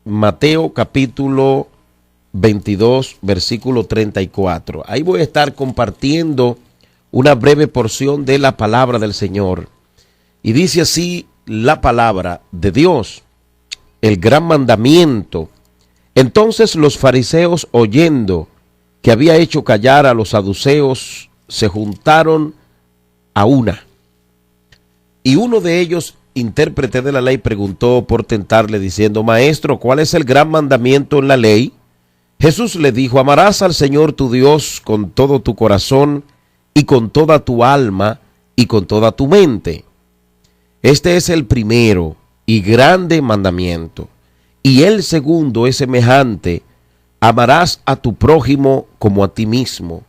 Mateo capítulo 22, versículo 34. Ahí voy a estar compartiendo una breve porción de la palabra del Señor. Y dice así la palabra de Dios, el gran mandamiento. Entonces los fariseos, oyendo que había hecho callar a los saduceos, se juntaron a una. Y uno de ellos, intérprete de la ley, preguntó por tentarle, diciendo: Maestro, ¿cuál es el gran mandamiento en la ley? Jesús le dijo: amarás al Señor tu Dios con todo tu corazón y con toda tu alma y con toda tu mente. Este es el primero y grande mandamiento. Y el segundo es semejante: amarás a tu prójimo como a ti mismo.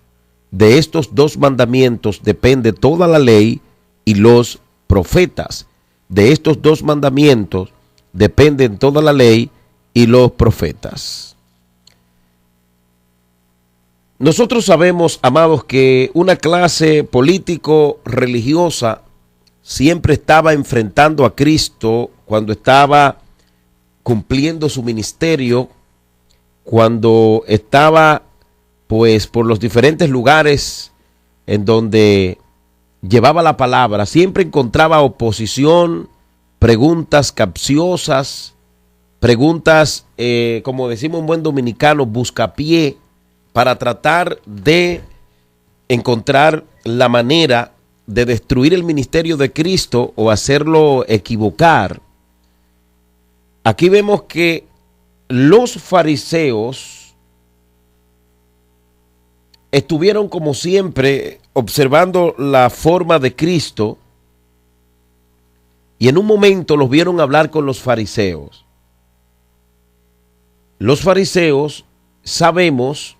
De estos dos mandamientos depende toda la ley y los profetas. De estos dos mandamientos dependen toda la ley y los profetas. Nosotros sabemos, amados, que una clase político-religiosa siempre estaba enfrentando a Cristo cuando estaba cumpliendo su ministerio, cuando estaba pues por los diferentes lugares en donde llevaba la palabra. Siempre encontraba oposición, preguntas capciosas, preguntas, como decimos en buen dominicano, buscapié, para tratar de encontrar la manera de destruir el ministerio de Cristo o hacerlo equivocar. Aquí vemos que los fariseos estuvieron, como siempre, observando la forma de Cristo, y en un momento los vieron hablar con los fariseos. Los fariseos, sabemos,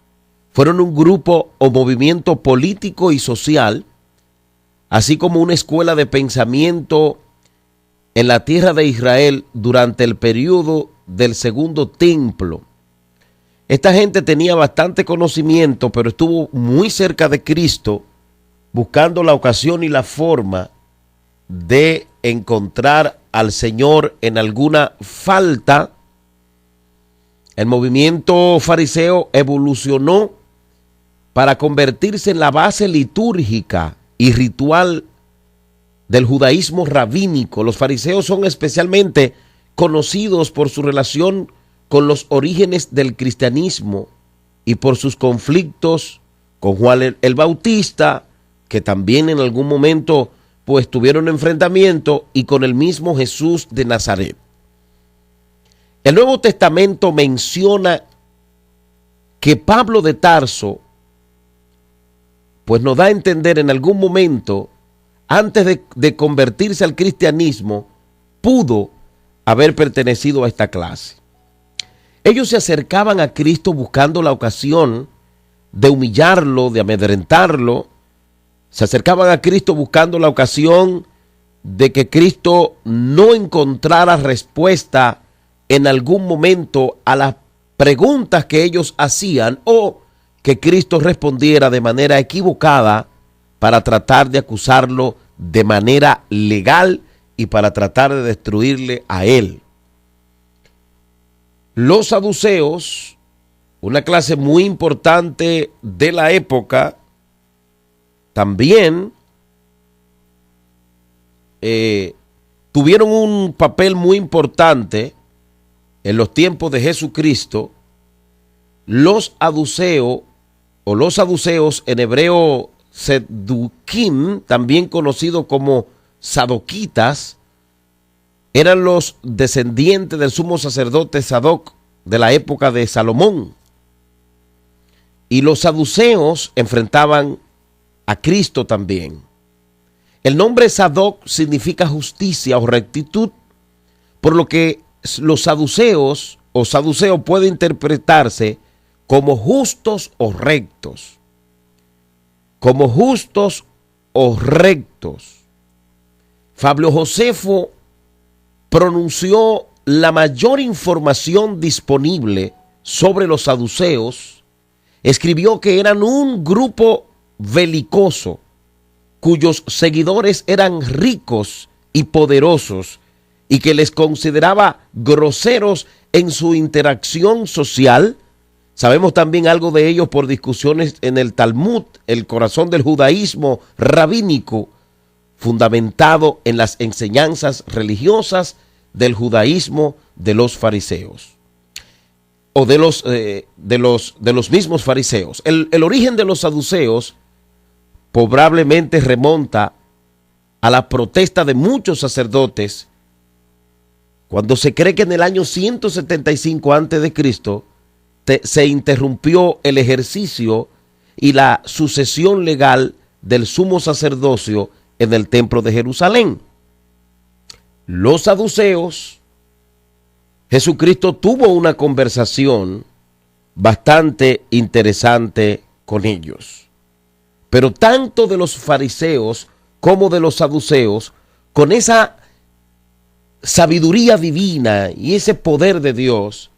fueron un grupo o movimiento político y social, así como una escuela de pensamiento en la tierra de Israel durante el periodo del segundo templo. Esta gente tenía bastante conocimiento, pero estuvo muy cerca de Cristo, buscando la ocasión y la forma de encontrar al Señor en alguna falta. El movimiento fariseo evolucionó para convertirse en la base litúrgica y ritual del judaísmo rabínico. Los fariseos son especialmente conocidos por su relación con los orígenes del cristianismo y por sus conflictos con Juan el Bautista, que también en algún momento pues tuvieron enfrentamiento, y con el mismo Jesús de Nazaret. El Nuevo Testamento menciona que Pablo de Tarso pues nos da a entender en algún momento, antes de convertirse al cristianismo, pudo haber pertenecido a esta clase. Ellos se acercaban a Cristo buscando la ocasión de humillarlo, de amedrentarlo. Se acercaban a Cristo buscando la ocasión de que Cristo no encontrara respuesta en algún momento a las preguntas que ellos hacían, o que Cristo respondiera de manera equivocada para tratar de acusarlo de manera legal y para tratar de destruirle a él. Los saduceos, una clase muy importante de la época, también tuvieron un papel muy importante en los tiempos de Jesucristo. Los saduceos en hebreo Sedukim, también conocido como sadoquitas, eran los descendientes del sumo sacerdote Sadoc de la época de Salomón. Y los saduceos enfrentaban a Cristo también. El nombre Sadoc significa justicia o rectitud, por lo que los saduceos o saduceo puede interpretarse como justos o rectos. Como justos o rectos. Fabio Josefo pronunció la mayor información disponible sobre los saduceos. Escribió que eran un grupo belicoso, cuyos seguidores eran ricos y poderosos, y que les consideraba groseros en su interacción social. Sabemos también algo de ellos por discusiones en el Talmud, el corazón del judaísmo rabínico, fundamentado en las enseñanzas religiosas del judaísmo de los fariseos, o de los mismos fariseos. El origen de los saduceos probablemente remonta a la protesta de muchos sacerdotes cuando se cree que en el año 175 a.C. se interrumpió el ejercicio y la sucesión legal del sumo sacerdocio en el templo de Jerusalén. Los saduceos, Jesucristo tuvo una conversación bastante interesante con ellos. Pero tanto de los fariseos como de los saduceos, con esa sabiduría divina y ese poder de Dios,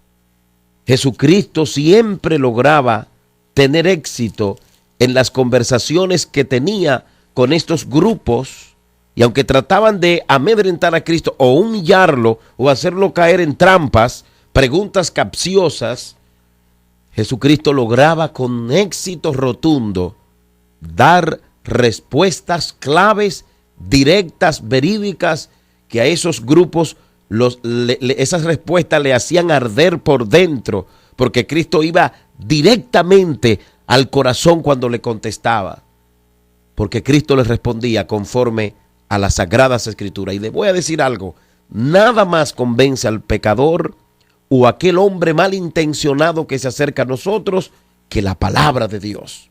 Jesucristo siempre lograba tener éxito en las conversaciones que tenía con estos grupos, y aunque trataban de amedrentar a Cristo o humillarlo o hacerlo caer en trampas, preguntas capciosas, Jesucristo lograba con éxito rotundo dar respuestas claves, directas, verídicas, que a esos grupos esas respuestas le hacían arder por dentro, porque Cristo iba directamente al corazón cuando le contestaba, porque Cristo les respondía conforme a las Sagradas Escrituras. Y le voy a decir algo, nada más convence al pecador o a aquel hombre malintencionado que se acerca a nosotros que la palabra de Dios.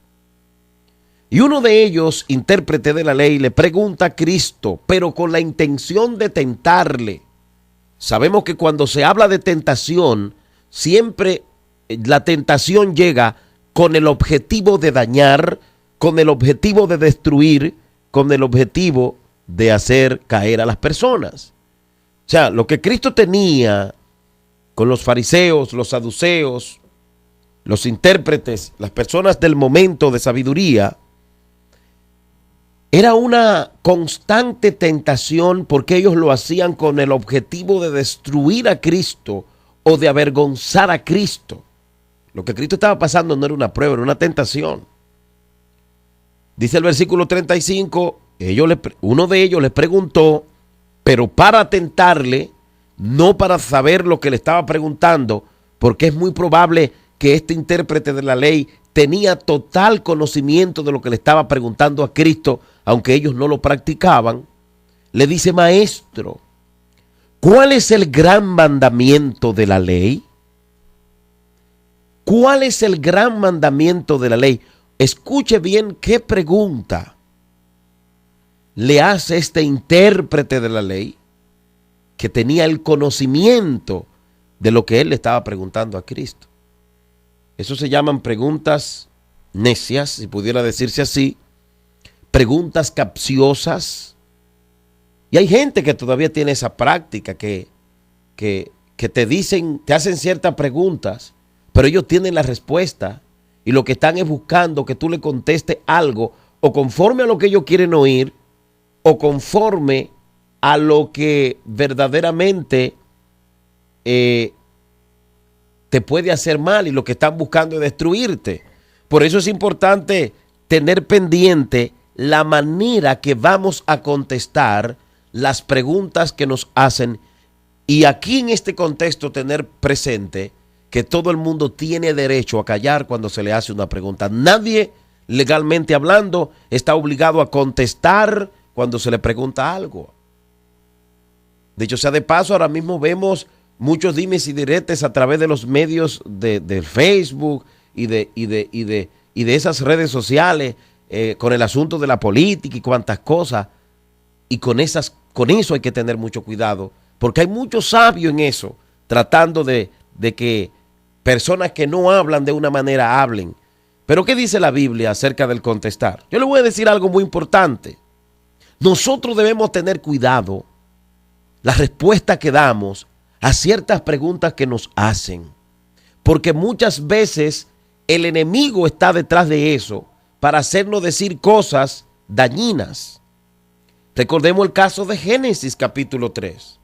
Y uno de ellos, intérprete de la ley, le pregunta a Cristo, pero con la intención de tentarle. Sabemos que cuando se habla de tentación, siempre la tentación llega con el objetivo de dañar, con el objetivo de destruir, con el objetivo de hacer caer a las personas. O sea, lo que Cristo tenía con los fariseos, los saduceos, los intérpretes, las personas del momento de sabiduría, era una constante tentación, porque ellos lo hacían con el objetivo de destruir a Cristo o de avergonzar a Cristo. Lo que Cristo estaba pasando no era una prueba, era una tentación. Dice el versículo 35, uno de ellos les preguntó, pero para tentarle, no para saber lo que le estaba preguntando, porque es muy probable que este intérprete de la ley tenía total conocimiento de lo que le estaba preguntando a Cristo, aunque ellos no lo practicaban. Le dice: maestro, ¿cuál es el gran mandamiento de la ley? ¿Cuál es el gran mandamiento de la ley? Escuche bien qué pregunta le hace este intérprete de la ley, que tenía el conocimiento de lo que él le estaba preguntando a Cristo. Eso se llaman preguntas necias, si pudiera decirse así, preguntas capciosas. Y hay gente que todavía tiene esa práctica, que te hacen ciertas preguntas, pero ellos tienen la respuesta y lo que están es buscando que tú le contestes algo o conforme a lo que ellos quieren oír o conforme a lo que verdaderamente te puede hacer mal, y lo que están buscando es destruirte. Por eso es importante tener pendiente la manera que vamos a contestar las preguntas que nos hacen, y aquí en este contexto tener presente que todo el mundo tiene derecho a callar cuando se le hace una pregunta. Nadie, legalmente hablando, está obligado a contestar cuando se le pregunta algo. Dicho sea de paso, ahora mismo vemos muchos dimes y diretes a través de los medios de Facebook y de esas redes sociales, con el asunto de la política y cuantas cosas. Y con eso hay que tener mucho cuidado, porque hay mucho sabio en eso, tratando de que personas que no hablan de una manera hablen. Pero ¿qué dice la Biblia acerca del contestar? Yo le voy a decir algo muy importante. Nosotros debemos tener cuidado la respuesta que damos a ciertas preguntas que nos hacen, porque muchas veces el enemigo está detrás de eso para hacernos decir cosas dañinas. Recordemos el caso de Génesis capítulo 3.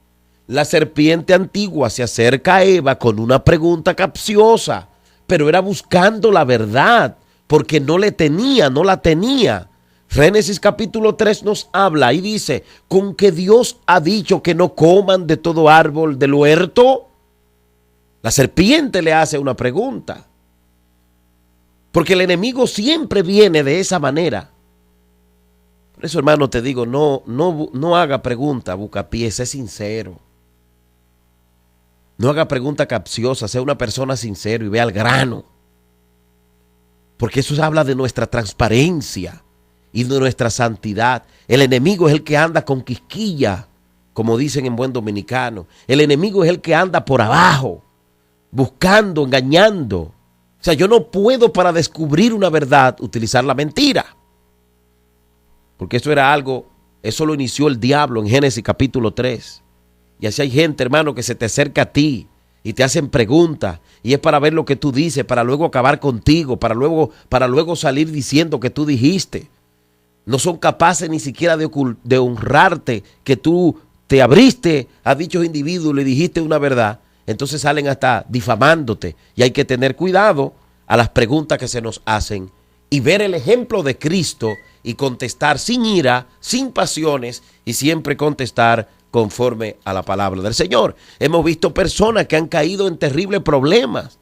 La serpiente antigua se acerca a Eva con una pregunta capciosa, pero era buscando la verdad, porque no la tenía. Génesis capítulo 3 nos habla y dice, ¿con que Dios ha dicho que no coman de todo árbol del huerto? La serpiente le hace una pregunta, porque el enemigo siempre viene de esa manera. Por eso, hermano, te digo, no haga pregunta, buscapiés, sé sincero. No haga pregunta capciosa, sea una persona sincero y ve al grano. Porque eso habla de nuestra transparencia y de nuestra santidad. El enemigo es el que anda con quisquilla, como dicen en buen dominicano. El enemigo es el que anda por abajo, buscando, engañando. O sea, yo no puedo, para descubrir una verdad, utilizar la mentira. Porque eso lo inició el diablo en Génesis capítulo 3. Y así hay gente, hermano, que se te acerca a ti y te hacen preguntas, y es para ver lo que tú dices, para luego acabar contigo, para luego salir diciendo que tú dijiste. No son capaces ni siquiera de honrarte, que tú te abriste a dichos individuos y le dijiste una verdad. Entonces salen hasta difamándote, y hay que tener cuidado a las preguntas que se nos hacen y ver el ejemplo de Cristo y contestar sin ira, sin pasiones, y siempre contestar conforme a la palabra del Señor. Hemos visto personas que han caído en terribles problemas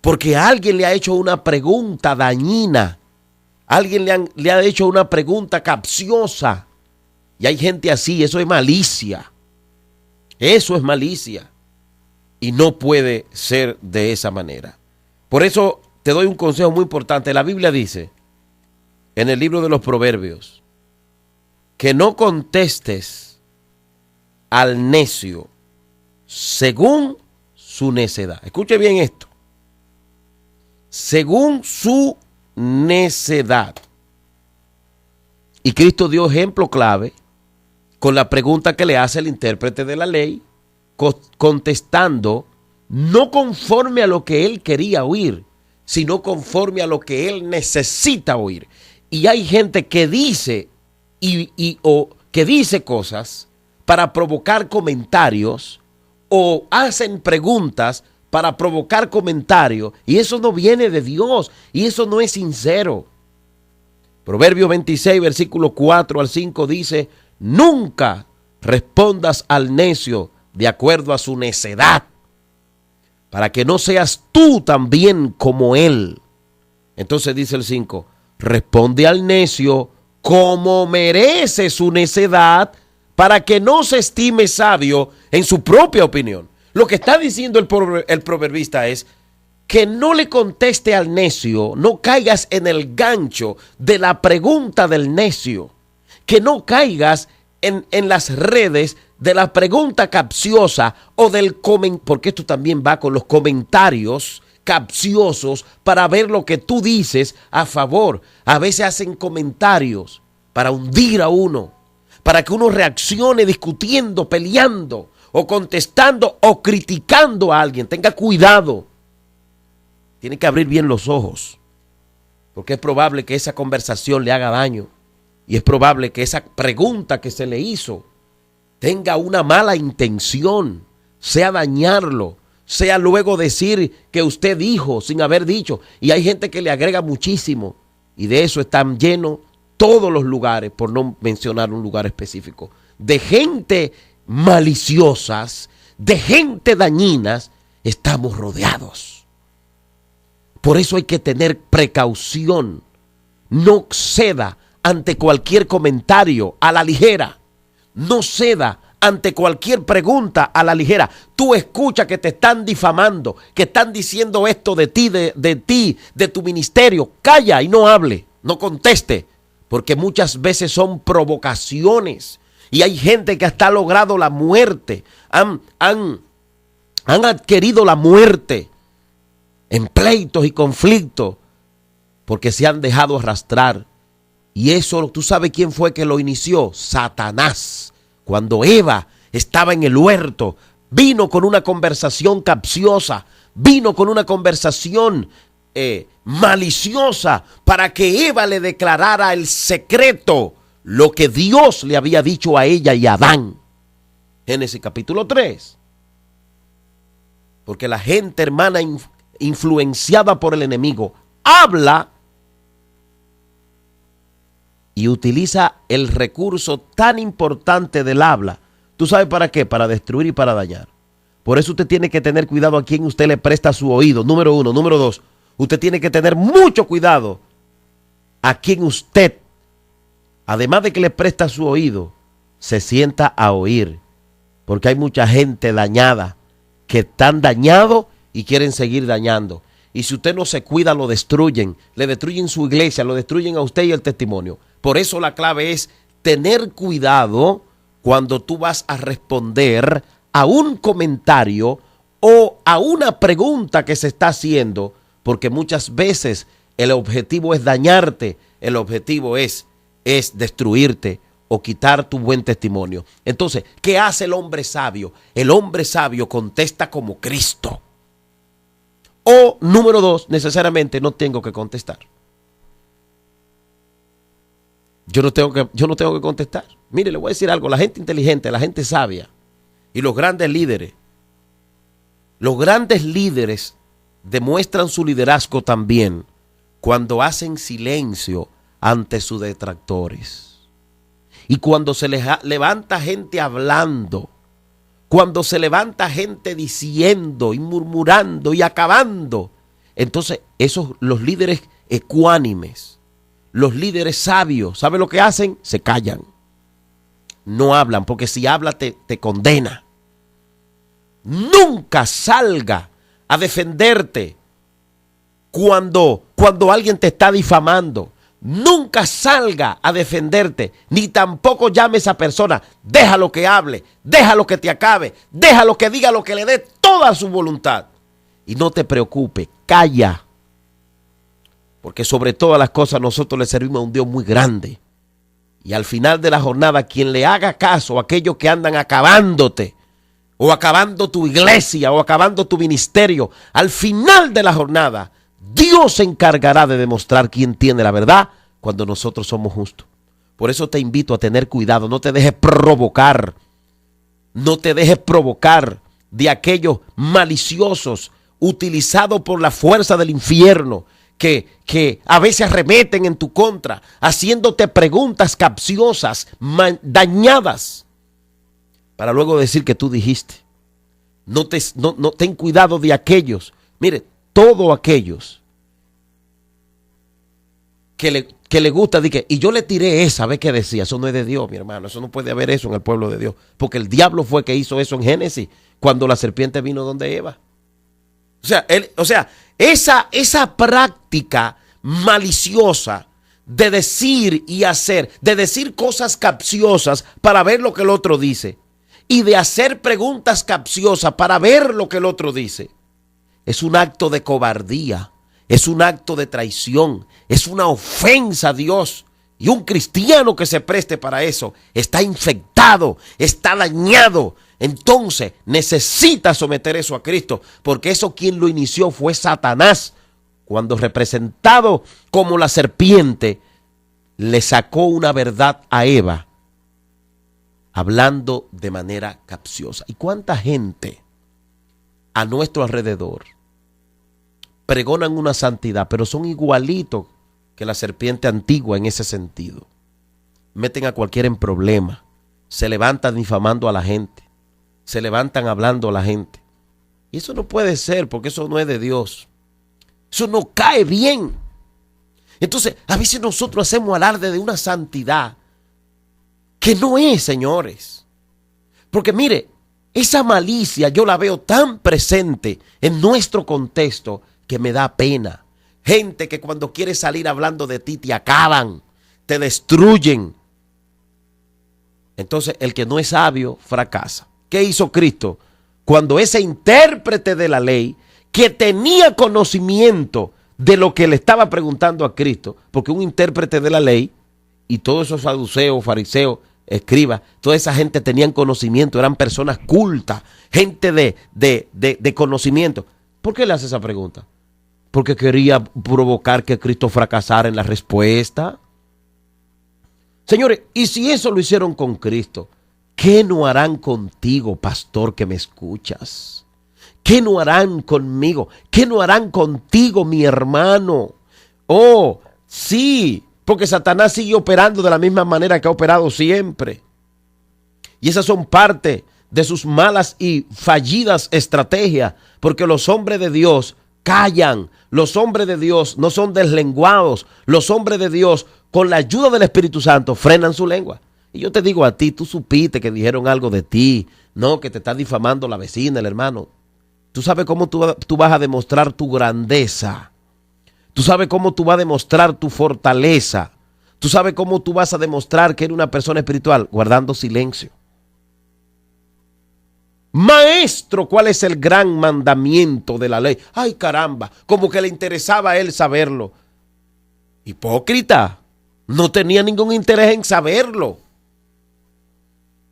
porque alguien le ha hecho una pregunta dañina, alguien le ha hecho una pregunta capciosa, y hay gente así. Eso es malicia, y no puede ser de esa manera. Por eso te doy un consejo muy importante. La Biblia dice en el libro de los Proverbios que no contestes al necio según su necedad. Escuche bien esto. Según su necedad. Y Cristo dio ejemplo clave con la pregunta que le hace el intérprete de la ley, contestando no conforme a lo que él quería oír, sino conforme a lo que él necesita oír. Y hay gente que dice o que dice cosas para provocar comentarios, o hacen preguntas para provocar comentarios, y eso no viene de Dios, y eso no es sincero. Proverbio 26, versículo 4 al 5 dice, nunca respondas al necio de acuerdo a su necedad, para que no seas tú también como él. Entonces dice el 5, responde al necio como merece su necedad, para que no se estime sabio en su propia opinión. Lo que está diciendo el proverbista es que no le conteste al necio, no caigas en el gancho de la pregunta del necio, que no caigas en las redes de la pregunta capciosa o del comentario, porque esto también va con los comentarios capciosos para ver lo que tú dices a favor. A veces hacen comentarios para hundir a uno, para que uno reaccione discutiendo, peleando, o contestando o criticando a alguien. Tenga cuidado. Tiene que abrir bien los ojos, porque es probable que esa conversación le haga daño, y es probable que esa pregunta que se le hizo tenga una mala intención, sea dañarlo, sea luego decir que usted dijo sin haber dicho. Y hay gente que le agrega muchísimo, y de eso están llenos todos los lugares, por no mencionar un lugar específico, de gente maliciosas, de gente dañinas. Estamos rodeados. Por eso hay que tener precaución. No ceda ante cualquier comentario a la ligera. No ceda ante cualquier pregunta a la ligera. Tú escucha que te están difamando, que están diciendo esto de ti, de tu ministerio. Calla y no hable, no conteste, porque muchas veces son provocaciones. Y hay gente que hasta ha logrado la muerte. Han adquirido la muerte en pleitos y conflictos, porque se han dejado arrastrar. Y eso, ¿tú sabes quién fue que lo inició? Satanás. Cuando Eva estaba en el huerto, vino con una conversación capciosa, vino con una conversación maliciosa, para que Eva le declarara el secreto, lo que Dios le había dicho a ella y a Adán. Génesis capítulo 3. Porque la gente, hermana, influenciada por el enemigo, habla y utiliza el recurso tan importante del habla. ¿Tú sabes para qué? Para destruir y para dañar. Por eso usted tiene que tener cuidado a quién usted le presta su oído. Número uno. Número dos, usted tiene que tener mucho cuidado a quien usted, además de que le presta su oído, se sienta a oír. Porque hay mucha gente dañada, que están dañados y quieren seguir dañando. Y si usted no se cuida, lo destruyen. Le destruyen su iglesia, lo destruyen a usted y el testimonio. Por eso la clave es tener cuidado cuando tú vas a responder a un comentario o a una pregunta que se está haciendo, porque muchas veces el objetivo es dañarte, el objetivo es destruirte o quitar tu buen testimonio. Entonces, ¿qué hace el hombre sabio? El hombre sabio contesta como Cristo. O, número dos, necesariamente no tengo que contestar. Yo no tengo que contestar. Mire, le voy a decir algo. La gente inteligente, la gente sabia y los grandes líderes demuestran su liderazgo también cuando hacen silencio ante sus detractores. Y cuando se les levanta gente hablando, cuando se levanta gente diciendo y murmurando y acabando, entonces los líderes ecuánimes, los líderes sabios, ¿sabe lo que hacen? Se callan. No hablan, porque si habla te condena. Nunca salga a defenderte cuando alguien te está difamando. Nunca salga a defenderte, ni tampoco llame a esa persona. Déjalo que hable, déjalo que te acabe, déjalo que diga lo que le dé toda su voluntad. Y no te preocupes, calla. Porque sobre todas las cosas nosotros le servimos a un Dios muy grande. Y al final de la jornada, quien le haga caso a aquellos que andan acabándote, o acabando tu iglesia, o acabando tu ministerio, al final de la jornada, Dios se encargará de demostrar quién tiene la verdad cuando nosotros somos justos. Por eso te invito a tener cuidado, no te dejes provocar. No te dejes provocar de aquellos maliciosos utilizados por la fuerza del infierno que a veces arremeten en tu contra, haciéndote preguntas capciosas, dañadas, para luego decir que tú dijiste. No ten cuidado de aquellos. Mire, todos aquellos que le gusta, y yo le tiré esa vez que decía, eso no es de Dios, mi hermano, eso no puede haber eso en el pueblo de Dios, porque el diablo fue que hizo eso en Génesis, cuando la serpiente vino donde Eva. Esa práctica maliciosa de decir y hacer, de decir cosas capciosas para ver lo que el otro dice, y de hacer preguntas capciosas para ver lo que el otro dice, es un acto de cobardía, es un acto de traición, es una ofensa a Dios. Y un cristiano que se preste para eso está infectado, está dañado. Entonces necesita someter eso a Cristo, porque eso quien lo inició fue Satanás, cuando representado como la serpiente le sacó una verdad a Eva, hablando de manera capciosa. ¿Y cuánta gente a nuestro alrededor pregonan una santidad, pero son igualitos que la serpiente antigua en ese sentido? Meten a cualquiera en problema, se levantan difamando a la gente, se levantan hablando a la gente. Y eso no puede ser, porque eso no es de Dios. Eso no cae bien. Entonces, a veces nosotros hacemos alarde de una santidad que no es, señores. Porque mire, esa malicia yo la veo tan presente en nuestro contexto que me da pena. Gente que cuando quiere salir hablando de ti te acaban, te destruyen. Entonces el que no es sabio fracasa. ¿Qué hizo Cristo? Cuando ese intérprete de la ley, que tenía conocimiento de lo que le estaba preguntando a Cristo, porque un intérprete de la ley y todos esos saduceos, fariseos, escribas, toda esa gente tenían conocimiento, eran personas cultas, gente de conocimiento. ¿Por qué le hace esa pregunta? Porque quería provocar que Cristo fracasara en la respuesta. Señores, y si eso lo hicieron con Cristo, ¿Qué no harán contigo, pastor, que me escuchas? ¿Qué no harán conmigo? ¿Qué no harán contigo, mi hermano? Oh, sí, porque Satanás sigue operando de la misma manera que ha operado siempre. Y esas son parte de sus malas y fallidas estrategias, porque los hombres de Dios callan. Los hombres de Dios no son deslenguados. Los hombres de Dios, con la ayuda del Espíritu Santo, frenan su lengua. Y yo te digo a ti, tú supiste que dijeron algo de ti, no, que te está difamando la vecina, el hermano. Tú sabes cómo tú vas a demostrar tu grandeza. Tú sabes cómo tú vas a demostrar tu fortaleza. Tú sabes cómo tú vas a demostrar que eres una persona espiritual, guardando silencio. Maestro, ¿cuál es el gran mandamiento de la ley? Ay, caramba, como que le interesaba a él saberlo. Hipócrita, no tenía ningún interés en saberlo.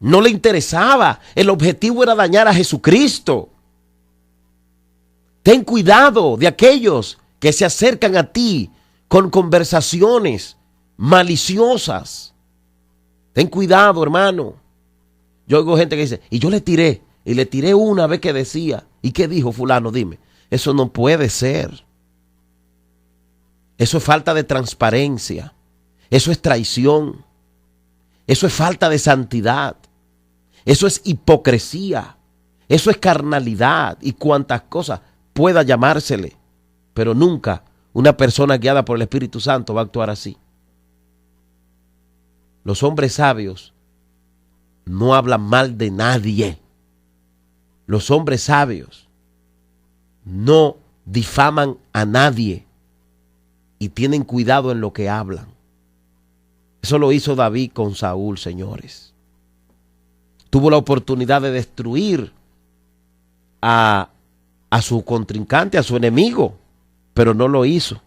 No le interesaba. El objetivo era dañar a Jesucristo. Ten cuidado de aquellos que se acercan a ti con conversaciones maliciosas. Ten cuidado, hermano. Yo oigo gente que dice, y yo le tiré una vez que decía, ¿y qué dijo fulano? Dime, eso no puede ser. Eso es falta de transparencia. Eso es traición. Eso es falta de santidad. Eso es hipocresía. Eso es carnalidad y cuantas cosas pueda llamársele. Pero nunca una persona guiada por el Espíritu Santo va a actuar así. Los hombres sabios no hablan mal de nadie. Los hombres sabios no difaman a nadie y tienen cuidado en lo que hablan. Eso lo hizo David con Saúl, señores. Tuvo la oportunidad de destruir a su contrincante, a su enemigo, pero no lo hizo.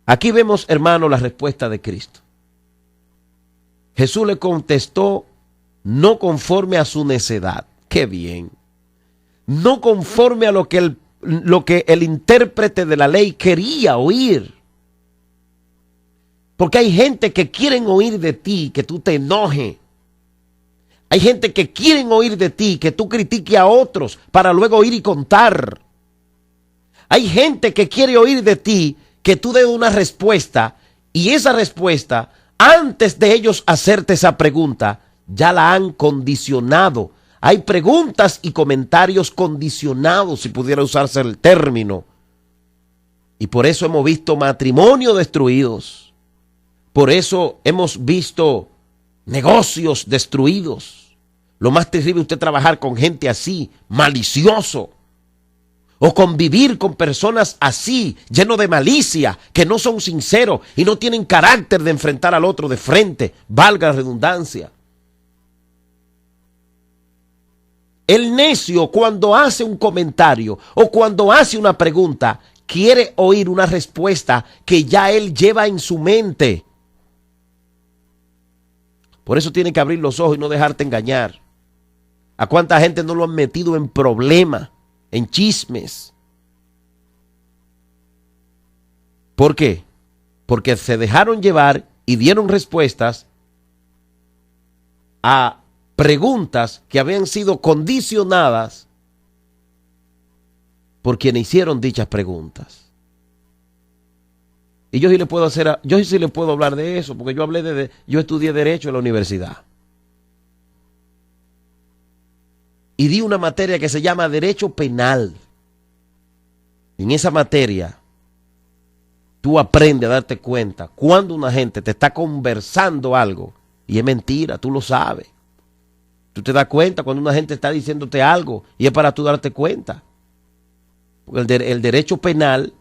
Aquí vemos, hermano, la respuesta de Cristo. Jesús le contestó, no conforme a su necedad. ¡Qué bien! No conforme a lo que el intérprete de la ley quería oír. Porque hay gente que quieren oír de ti que tú te enojes. Hay gente que quieren oír de ti que tú critiques a otros para luego ir y contar. Hay gente que quiere oír de ti que tú des una respuesta y esa respuesta, antes de ellos hacerte esa pregunta, ya la han condicionado. Hay preguntas y comentarios condicionados, si pudiera usarse el término. Y por eso hemos visto matrimonios destruidos. Por eso hemos visto negocios destruidos. Lo más terrible es usted trabajar con gente así, malicioso. O convivir con personas así, llenos de malicia, que no son sinceros y no tienen carácter de enfrentar al otro de frente, valga la redundancia. El necio, cuando hace un comentario o cuando hace una pregunta, quiere oír una respuesta que ya él lleva en su mente. Por eso tiene que abrir los ojos y no dejarte engañar. ¿A cuánta gente no lo han metido en problemas, en chismes? ¿Por qué? Porque se dejaron llevar y dieron respuestas a preguntas que habían sido condicionadas por quienes hicieron dichas preguntas. Y yo sí le puedo hablar de eso, porque yo estudié Derecho en la universidad. Y di una materia que se llama Derecho Penal. En esa materia, tú aprendes a darte cuenta cuando una gente te está conversando algo y es mentira, tú lo sabes. Tú te das cuenta cuando una gente está diciéndote algo y es para tú darte cuenta. Porque el derecho penal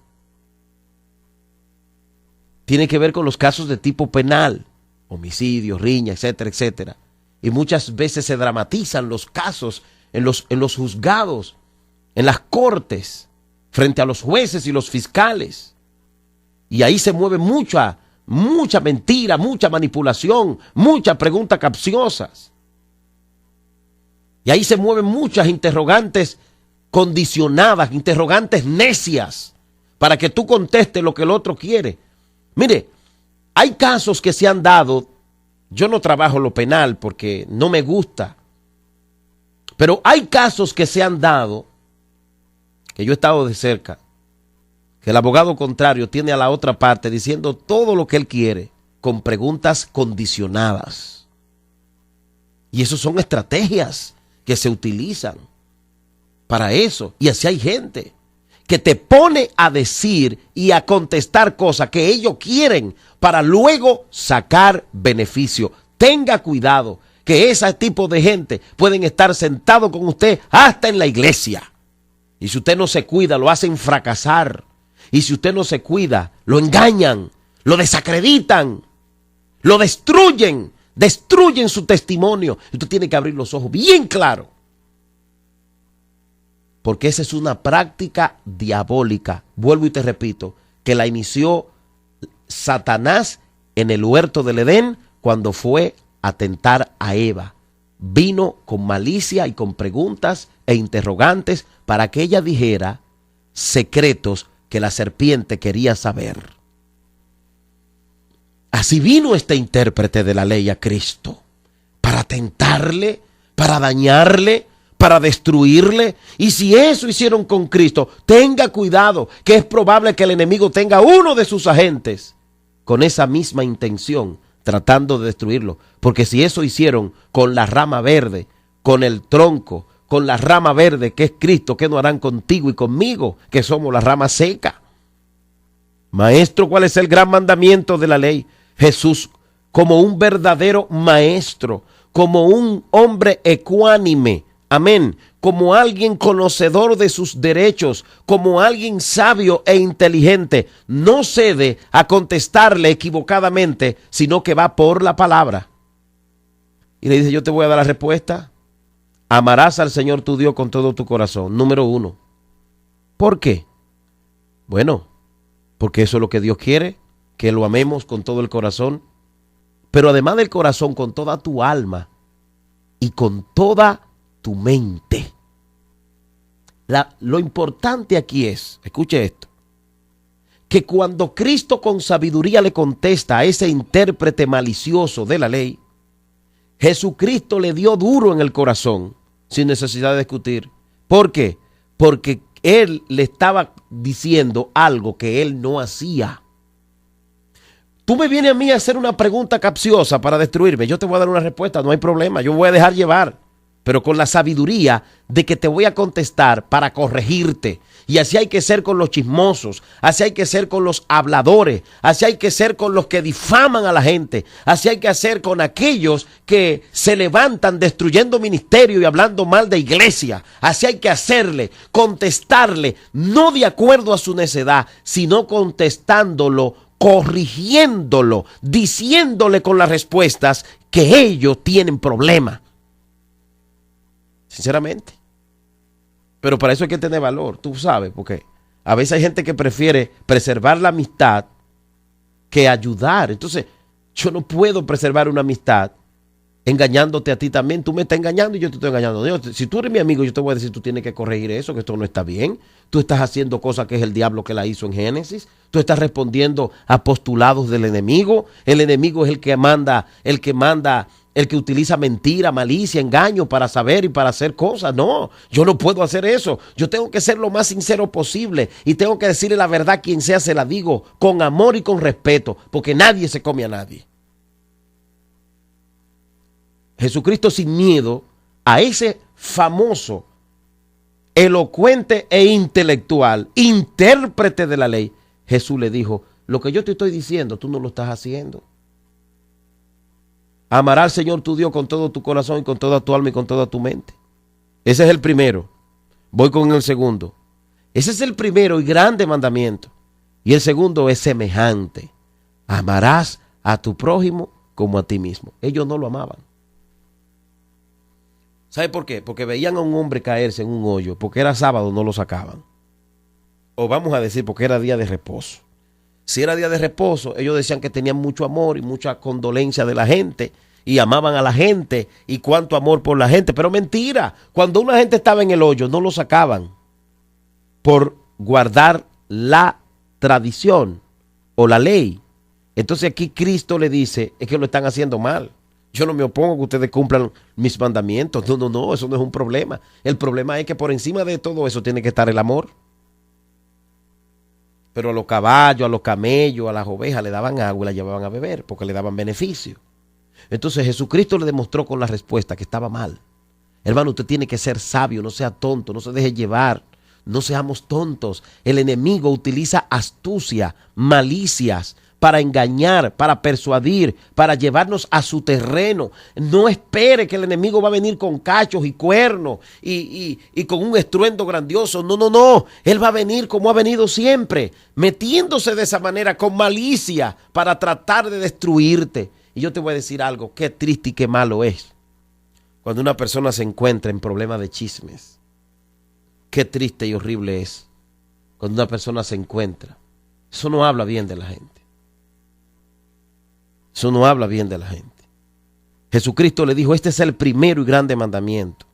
tiene que ver con los casos de tipo penal, homicidio, riña, etcétera, etcétera. Y muchas veces se dramatizan los casos en los juzgados, en las cortes, frente a los jueces y los fiscales. Y ahí se mueve mucha mentira, mucha manipulación, muchas preguntas capciosas. Y ahí se mueven muchas interrogantes condicionadas, interrogantes necias, para que tú contestes lo que el otro quiere. Mire, hay casos que se han dado Yo no trabajo lo penal porque no me gusta. Pero hay casos que se han dado, que yo he estado de cerca, que el abogado contrario tiene a la otra parte diciendo todo lo que él quiere con preguntas condicionadas. Y eso son estrategias que se utilizan para eso. Y así hay gente que te pone a decir y a contestar cosas que ellos quieren para luego sacar beneficio. Tenga cuidado, que ese tipo de gente pueden estar sentados con usted hasta en la iglesia. Y si usted no se cuida, lo hacen fracasar. Y si usted no se cuida, lo engañan, lo desacreditan, lo destruyen, destruyen su testimonio. Usted tiene que abrir los ojos bien claro. Porque esa es una práctica diabólica, vuelvo y te repito, que la inició Satanás en el huerto del Edén cuando fue a tentar a Eva. Vino con malicia y con preguntas e interrogantes para que ella dijera secretos que la serpiente quería saber. Así vino este intérprete de la ley a Cristo, para tentarle, para dañarle, para destruirle. Y si eso hicieron con Cristo, tenga cuidado, que es probable que el enemigo tenga uno de sus agentes con esa misma intención, tratando de destruirlo. Porque si eso hicieron con la rama verde, con el tronco, con la rama verde que es Cristo, ¿qué no harán contigo y conmigo, que somos la rama seca? Maestro, ¿cuál es el gran mandamiento de la ley? Jesús, como un verdadero maestro, como un hombre ecuánime, amén, como alguien conocedor de sus derechos, como alguien sabio e inteligente, no cede a contestarle equivocadamente, sino que va por la palabra. Y le dice, yo te voy a dar la respuesta. Amarás al Señor tu Dios con todo tu corazón. Número 1. ¿Por qué? Bueno, porque eso es lo que Dios quiere, que lo amemos con todo el corazón. Pero además del corazón, con toda tu alma y con toda tu mente. Lo importante aquí es, escuche esto, que cuando Cristo con sabiduría le contesta a ese intérprete malicioso de la ley, Jesucristo le dio duro en el corazón, sin necesidad de discutir. ¿Por qué? Porque él le estaba diciendo algo que él no hacía. Tú me vienes a mí a hacer una pregunta capciosa para destruirme, yo te voy a dar una respuesta, no hay problema, yo me voy a dejar llevar, pero con la sabiduría de que te voy a contestar para corregirte. Y así hay que ser con los chismosos, así hay que ser con los habladores, así hay que ser con los que difaman a la gente, así hay que hacer con aquellos que se levantan destruyendo ministerio y hablando mal de iglesia. Así hay que hacerle, contestarle, no de acuerdo a su necedad, sino contestándolo, corrigiéndolo, diciéndole con las respuestas que ellos tienen problemas. Sinceramente. Pero para eso hay que tener valor, tú sabes, porque a veces hay gente que prefiere preservar la amistad que ayudar. Entonces, yo no puedo preservar una amistad engañándote a ti también. Tú me estás engañando y yo te estoy engañando. Si tú eres mi amigo, yo te voy a decir, tú tienes que corregir eso, que esto no está bien. Tú estás haciendo cosas que es el diablo que la hizo en Génesis. Tú estás respondiendo a postulados del enemigo. El enemigo es el que manda, el que utiliza mentira, malicia, engaño para saber y para hacer cosas. No, yo no puedo hacer eso. Yo tengo que ser lo más sincero posible y tengo que decirle la verdad a quien sea, se la digo con amor y con respeto, porque nadie se come a nadie. Jesucristo, sin miedo a ese famoso, elocuente e intelectual intérprete de la ley, Jesús le dijo, lo que yo te estoy diciendo, tú no lo estás haciendo. Amarás al Señor tu Dios con todo tu corazón y con toda tu alma y con toda tu mente. Ese es el primero. Voy con el segundo. Ese es el primero y grande mandamiento. Y el segundo es semejante. Amarás a tu prójimo como a ti mismo. Ellos no lo amaban. ¿Sabe por qué? Porque veían a un hombre caerse en un hoyo. Porque era sábado, no lo sacaban. O vamos a decir, porque era día de reposo. Si era día de reposo, ellos decían que tenían mucho amor y mucha condolencia de la gente y amaban a la gente y cuánto amor por la gente. Pero mentira, cuando una gente estaba en el hoyo, no lo sacaban por guardar la tradición o la ley. Entonces aquí Cristo le dice, es que lo están haciendo mal. Yo no me opongo a que ustedes cumplan mis mandamientos. No, no, no, eso no es un problema. El problema es que por encima de todo eso tiene que estar el amor. Pero a los caballos, a los camellos, a las ovejas le daban agua y la llevaban a beber porque le daban beneficio. Entonces Jesucristo le demostró con la respuesta que estaba mal. Hermano, usted tiene que ser sabio, no sea tonto, no se deje llevar. No seamos tontos. El enemigo utiliza astucia, malicias para engañar, para persuadir, para llevarnos a su terreno. No espere que el enemigo va a venir con cachos y cuernos y con un estruendo grandioso. No, no, no. Él va a venir como ha venido siempre, metiéndose de esa manera con malicia para tratar de destruirte. Y yo te voy a decir algo, qué triste y qué malo es cuando una persona se encuentra en problemas de chismes. Qué triste y horrible es cuando una persona se encuentra. Eso no habla bien de la gente. Eso no habla bien de la gente. Jesucristo le dijo, este es el primero y grande mandamiento.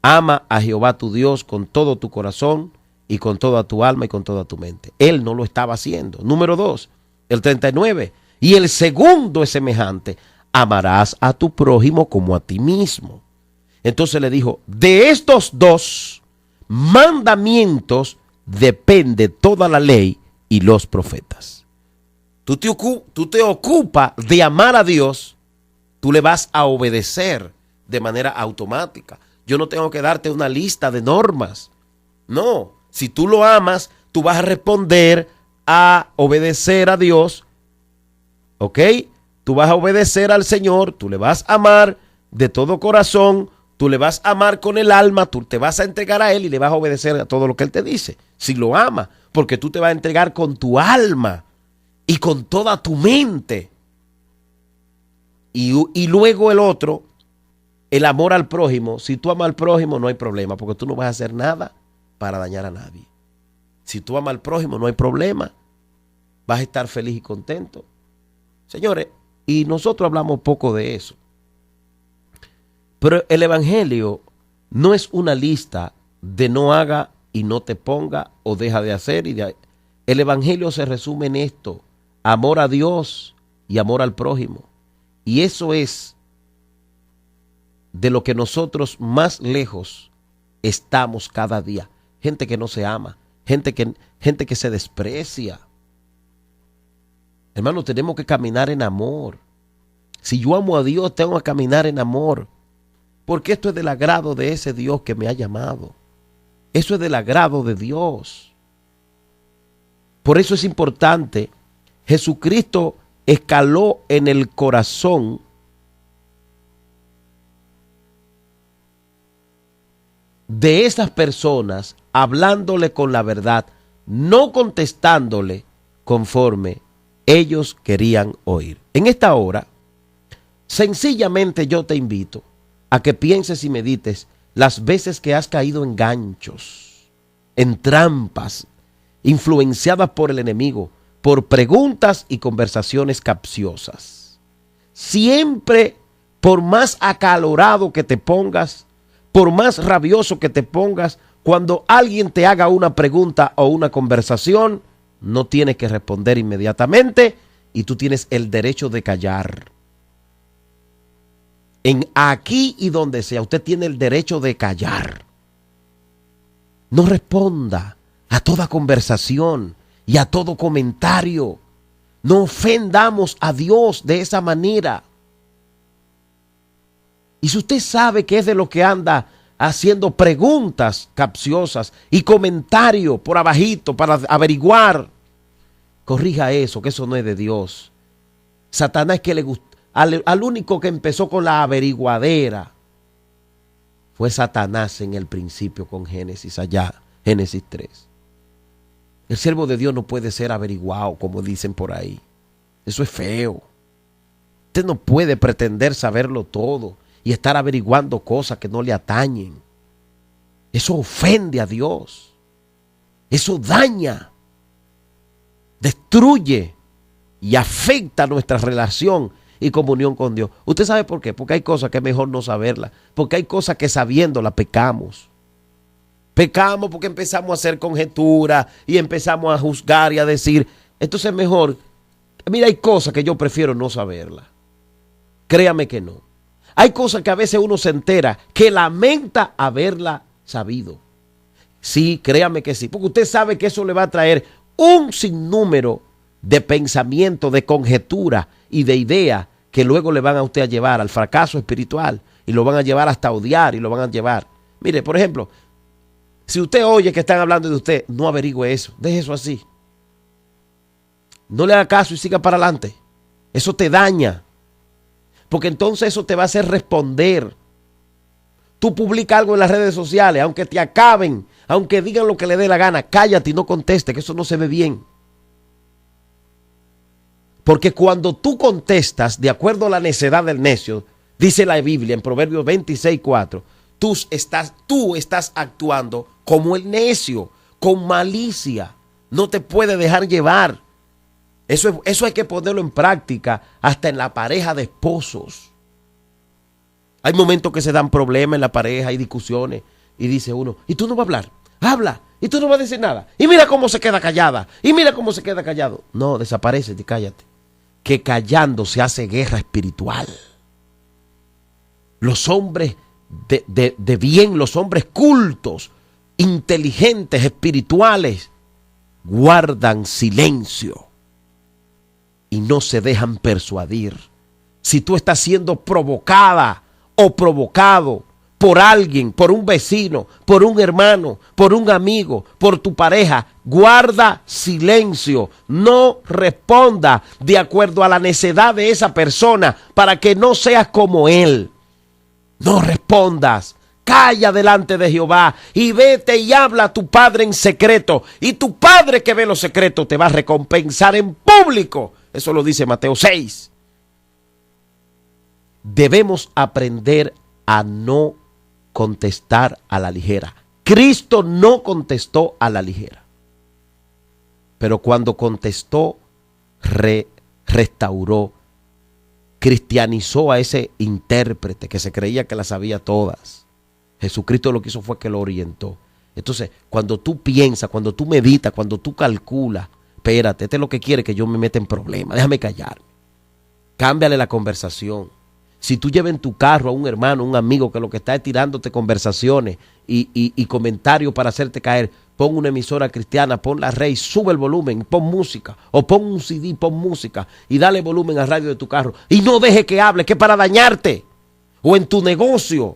Ama a Jehová tu Dios con todo tu corazón y con toda tu alma y con toda tu mente. Él no lo estaba haciendo. Número 2, el 39. Y el segundo es semejante. Amarás a tu prójimo como a ti mismo. Entonces le dijo, de estos dos mandamientos depende toda la ley y los profetas. Tú te ocupas de amar a Dios, tú le vas a obedecer de manera automática. Yo no tengo que darte una lista de normas. No, si tú lo amas, tú vas a responder a obedecer a Dios. ¿Ok? Tú vas a obedecer al Señor, tú le vas a amar de todo corazón, tú le vas a amar con el alma, tú te vas a entregar a Él y le vas a obedecer a todo lo que Él te dice. Si lo ama, porque tú te vas a entregar con tu alma y con toda tu mente. Y luego el otro, el amor al prójimo. Si tú amas al prójimo no hay problema, porque tú no vas a hacer nada para dañar a nadie. Si tú amas al prójimo no hay problema, vas a estar feliz y contento. Señores, y nosotros hablamos poco de eso. Pero el evangelio no es una lista de no haga y no te ponga o deja de hacer. El evangelio se resume en esto: amor a Dios y amor al prójimo. Y eso es de lo que nosotros más lejos estamos cada día. Gente que no se ama, gente que se desprecia. Hermano, tenemos que caminar en amor. Si yo amo a Dios, tengo que caminar en amor. Porque esto es del agrado de ese Dios que me ha llamado. Eso es del agrado de Dios. Por eso es importante. Jesucristo escaló en el corazón de esas personas, hablándole con la verdad, no contestándole conforme ellos querían oír. En esta hora, sencillamente yo te invito a que pienses y medites las veces que has caído en ganchos, en trampas, influenciadas por el enemigo, por preguntas y conversaciones capciosas. Siempre, por más acalorado que te pongas, por más rabioso que te pongas, cuando alguien te haga una pregunta o una conversación, no tienes que responder inmediatamente y tú tienes el derecho de callar. En aquí y donde sea, usted tiene el derecho de callar. No responda a toda conversación y a todo comentario. No ofendamos a Dios de esa manera. Y si usted sabe que es de lo que anda haciendo preguntas capciosas y comentarios por abajito para averiguar, corrija eso, que eso no es de Dios. Satanás que le gusta. Al único que empezó con la averiguadera fue Satanás en el principio con Génesis, allá, Génesis 3. El siervo de Dios no puede ser averiguado, como dicen por ahí. Eso es feo. Usted no puede pretender saberlo todo y estar averiguando cosas que no le atañen. Eso ofende a Dios. Eso daña, destruye y afecta nuestra relación y comunión con Dios. ¿Usted sabe por qué? Porque hay cosas que es mejor no saberlas. Porque hay cosas que sabiéndolas pecamos. Pecamos porque empezamos a hacer conjeturas y empezamos a juzgar y a decir. Entonces es mejor. Mira, hay cosas que yo prefiero no saberlas. Créame que no. Hay cosas que a veces uno se entera que lamenta haberla sabido. Sí, créame que sí, porque usted sabe que eso le va a traer un sinnúmero de pensamientos, de conjeturas y de ideas que luego le van a usted a llevar al fracaso espiritual y lo van a llevar hasta odiar y lo van a llevar. Mire, por ejemplo, si usted oye que están hablando de usted, no averigüe eso, deje eso así. No le haga caso y siga para adelante. Eso te daña. Porque entonces eso te va a hacer responder. Tú publicas algo en las redes sociales, aunque te acaben, aunque digan lo que le dé la gana, cállate y no conteste, que eso no se ve bien. Porque cuando tú contestas de acuerdo a la necedad del necio, dice la Biblia en Proverbios 26:4, tú estás actuando como el necio, con malicia. No te puede dejar llevar. Eso hay que ponerlo en práctica hasta en la pareja de esposos. Hay momentos que se dan problemas en la pareja, hay discusiones y dice uno, ¿y tú no vas a hablar? Habla, y tú no vas a decir nada. Y mira cómo se queda callada, y mira cómo se queda callado. No, desaparece y cállate. Que callando se hace guerra espiritual. Los hombres de bien, los hombres cultos, inteligentes, espirituales, guardan silencio y no se dejan persuadir. Si tú estás siendo provocada o provocado por alguien, por un vecino, por un hermano, por un amigo, por tu pareja, guarda silencio. No responda de acuerdo a la necedad de esa persona para que no seas como él. No respondas. Calla delante de Jehová y vete y habla a tu Padre en secreto. Y tu Padre que ve los secretos te va a recompensar en público. Eso lo dice Mateo 6. Debemos aprender a no contestar a la ligera. Cristo no contestó a la ligera. Pero cuando contestó, restauró, cristianizó a ese intérprete que se creía que las sabía todas. Jesucristo lo que hizo fue que lo orientó. Entonces, cuando tú piensas, cuando tú meditas, cuando tú calculas, espérate, este es lo que quiere que yo me meta en problemas, déjame callar. Cámbiale la conversación. Si tú llevas en tu carro a un hermano, un amigo que lo que está es tirándote conversaciones y comentarios para hacerte caer, pon una emisora cristiana, pon la Rey, sube el volumen, pon música, o pon un CD, pon música y dale volumen al radio de tu carro y no deje que hable, que es para dañarte, o en tu negocio,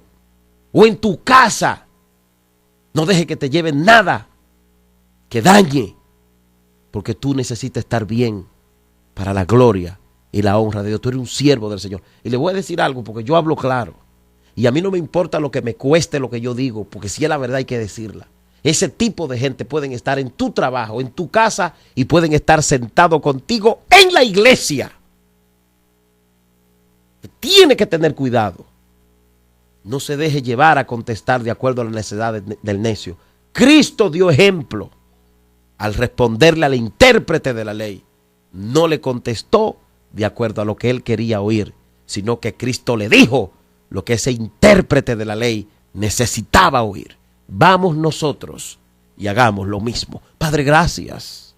o en tu casa. No deje que te lleven nada que dañe, porque tú necesitas estar bien para la gloria y la honra de Dios. Tú eres un siervo del Señor. Y le voy a decir algo porque yo hablo claro. Y a mí no me importa lo que me cueste lo que yo digo, porque si es la verdad hay que decirla. Ese tipo de gente pueden estar en tu trabajo, en tu casa, y pueden estar sentados contigo en la iglesia. Tiene que tener cuidado. No se deje llevar a contestar de acuerdo a la necedad del necio. Cristo dio ejemplo al responderle al intérprete de la ley. No le contestó de acuerdo a lo que él quería oír, sino que Cristo le dijo lo que ese intérprete de la ley necesitaba oír. Vamos nosotros y hagamos lo mismo. Padre, gracias,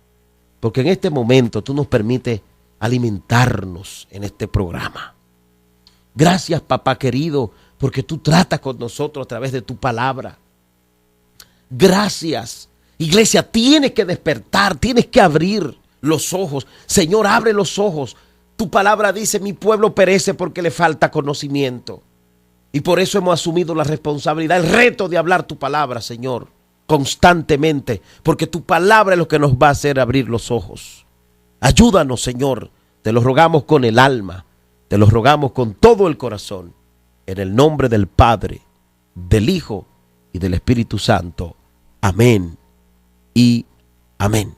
porque en este momento tú nos permites alimentarnos en este programa. Gracias, papá querido, porque tú tratas con nosotros a través de tu palabra. Gracias. Iglesia, tienes que despertar, tienes que abrir los ojos. Señor, abre los ojos. Tu palabra dice, mi pueblo perece porque le falta conocimiento. Y por eso hemos asumido la responsabilidad, el reto de hablar tu palabra, Señor, constantemente. Porque tu palabra es lo que nos va a hacer abrir los ojos. Ayúdanos, Señor. Te lo rogamos con el alma. Te lo rogamos con todo el corazón. En el nombre del Padre, del Hijo y del Espíritu Santo. Amén y amén.